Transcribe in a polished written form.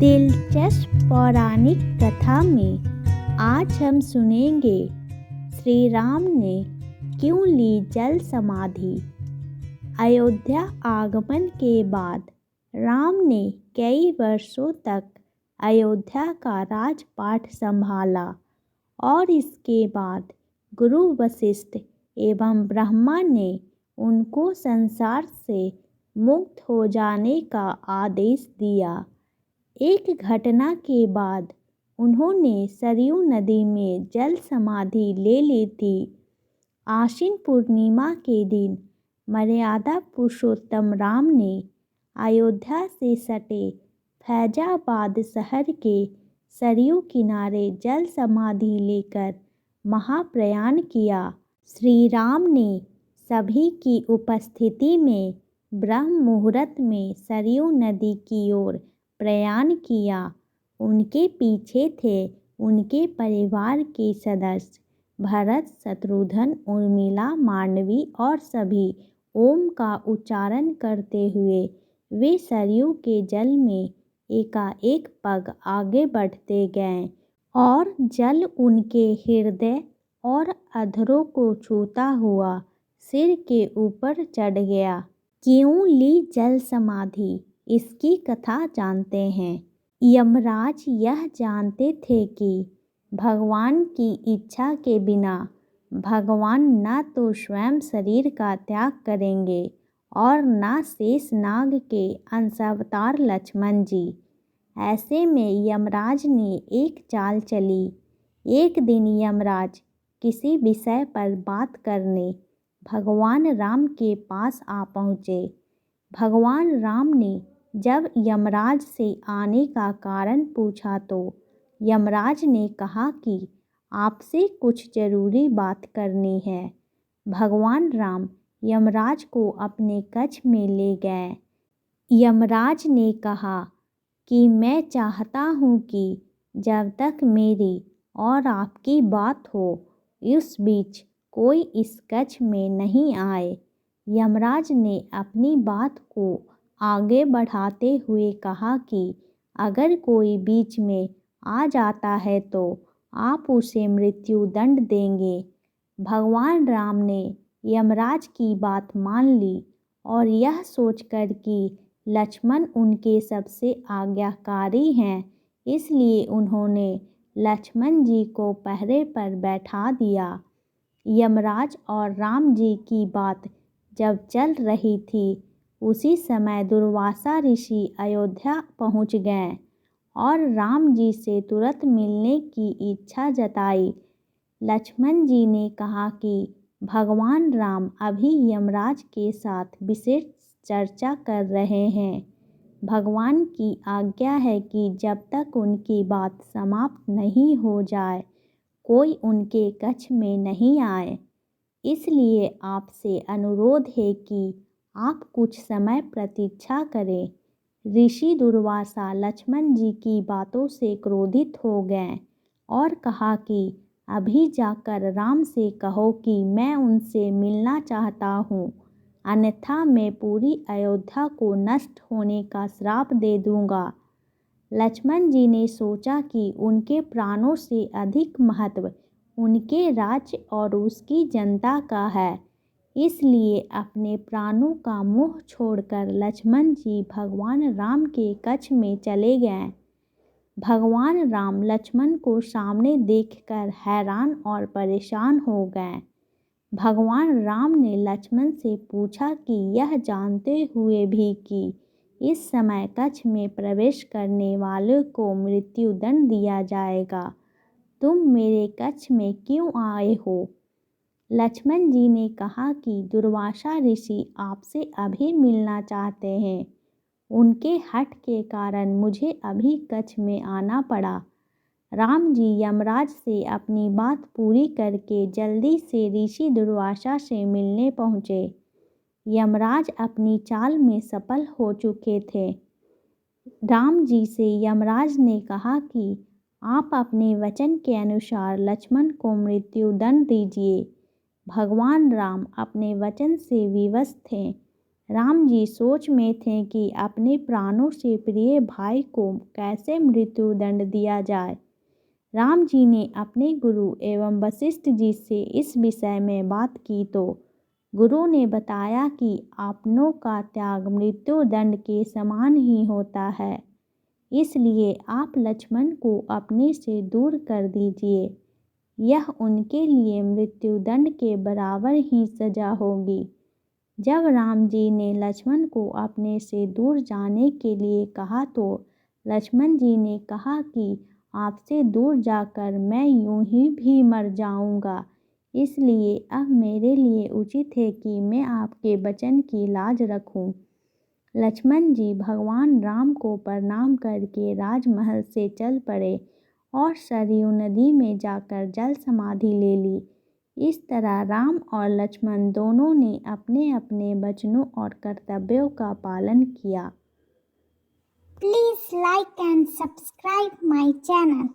दिलचस्प पौराणिक कथा में आज हम सुनेंगे श्री राम ने क्यों ली जल समाधि। अयोध्या आगमन के बाद राम ने कई वर्षों तक अयोध्या का राजपाट संभाला और इसके बाद गुरु वशिष्ठ एवं ब्रह्मा ने उनको संसार से मुक्त हो जाने का आदेश दिया। एक घटना के बाद उन्होंने सरयू नदी में जल समाधि ले ली थी। आश्विन पूर्णिमा के दिन मर्यादा पुरुषोत्तम राम ने अयोध्या से सटे फैजाबाद शहर के सरयू किनारे जल समाधि लेकर महाप्रयाण किया। श्री राम ने सभी की उपस्थिति में ब्रह्म मुहूर्त में सरयू नदी की ओर प्रयाण किया। उनके पीछे थे उनके परिवार के सदस्य भरत, शत्रुघ्न, उर्मिला, मांडवी और सभी ओम का उच्चारण करते हुए वे सरयू के जल में एकाएक पग आगे बढ़ते गए और जल उनके हृदय और अधरों को छूता हुआ सिर के ऊपर चढ़ गया। क्यों ली जल समाधि, इसकी कथा जानते हैं। यमराज यह जानते थे कि भगवान की इच्छा के बिना भगवान न तो स्वयं शरीर का त्याग करेंगे और न शेष नाग के अंशावतार लक्ष्मण जी। ऐसे में यमराज ने एक चाल चली। एक दिन यमराज किसी विषय पर बात करने भगवान राम के पास आ पहुँचे। भगवान राम ने जब यमराज से आने का कारण पूछा तो यमराज ने कहा कि आपसे कुछ ज़रूरी बात करनी है। भगवान राम यमराज को अपने कक्ष में ले गए। यमराज ने कहा कि मैं चाहता हूँ कि जब तक मेरी और आपकी बात हो उस बीच कोई इस कक्ष में नहीं आए। यमराज ने अपनी बात को आगे बढ़ाते हुए कहा कि अगर कोई बीच में आ जाता है तो आप उसे मृत्यु दंड देंगे। भगवान राम ने यमराज की बात मान ली और यह सोचकर कि लक्ष्मण उनके सबसे आज्ञाकारी हैं, इसलिए उन्होंने लक्ष्मण जी को पहरे पर बैठा दिया। यमराज और राम जी की बात जब चल रही थी उसी समय दुर्वासा ऋषि अयोध्या पहुंच गए और राम जी से तुरंत मिलने की इच्छा जताई। लक्ष्मण जी ने कहा कि भगवान राम अभी यमराज के साथ विशेष चर्चा कर रहे हैं। भगवान की आज्ञा है कि जब तक उनकी बात समाप्त नहीं हो जाए कोई उनके कक्ष में नहीं आए। इसलिए आपसे अनुरोध है कि आप कुछ समय प्रतीक्षा करें। ऋषि दुर्वासा लक्ष्मण जी की बातों से क्रोधित हो गए और कहा कि अभी जाकर राम से कहो कि मैं उनसे मिलना चाहता हूँ, अन्यथा मैं पूरी अयोध्या को नष्ट होने का श्राप दे दूँगा। लक्ष्मण जी ने सोचा कि उनके प्राणों से अधिक महत्व उनके राज्य और उसकी जनता का है, इसलिए अपने प्राणों का मोह छोड़कर लक्ष्मण जी भगवान राम के कक्ष में चले गए। भगवान राम लक्ष्मण को सामने देखकर हैरान और परेशान हो गए। भगवान राम ने लक्ष्मण से पूछा कि यह जानते हुए भी कि इस समय कक्ष में प्रवेश करने वालों को मृत्यु दंड दिया जाएगा, तुम मेरे कक्ष में क्यों आए हो? लक्ष्मण जी ने कहा कि दुर्वासा ऋषि आपसे अभी मिलना चाहते हैं। उनके हठ के कारण मुझे अभी कक्ष में आना पड़ा। राम जी यमराज से अपनी बात पूरी करके जल्दी से ऋषि दुर्वासा से मिलने पहुँचे। यमराज अपनी चाल में सफल हो चुके थे। राम जी से यमराज ने कहा कि आप अपने वचन के अनुसार लक्ष्मण को मृत्यु दंड दीजिए। भगवान राम अपने वचन से विवश थे। राम जी सोच में थे कि अपने प्राणों से प्रिय भाई को कैसे मृत्युदंड दिया जाए। राम जी ने अपने गुरु एवं वशिष्ठ जी से इस विषय में बात की तो गुरु ने बताया कि आपनों का त्याग मृत्युदंड के समान ही होता है, इसलिए आप लक्ष्मण को अपने से दूर कर दीजिए। यह उनके लिए मृत्युदंड के बराबर ही सजा होगी। जब राम जी ने लक्ष्मण को अपने से दूर जाने के लिए कहा तो लक्ष्मण जी ने कहा कि आपसे दूर जाकर मैं यूं ही भी मर जाऊंगा, इसलिए अब मेरे लिए उचित है कि मैं आपके वचन की लाज रखूं। लक्ष्मण जी भगवान राम को प्रणाम करके राजमहल से चल पड़े और सरयू नदी में जाकर जल समाधि ले ली। इस तरह राम और लक्ष्मण दोनों ने अपने अपने वचनों और कर्तव्यों का पालन किया। Please like and subscribe my channel.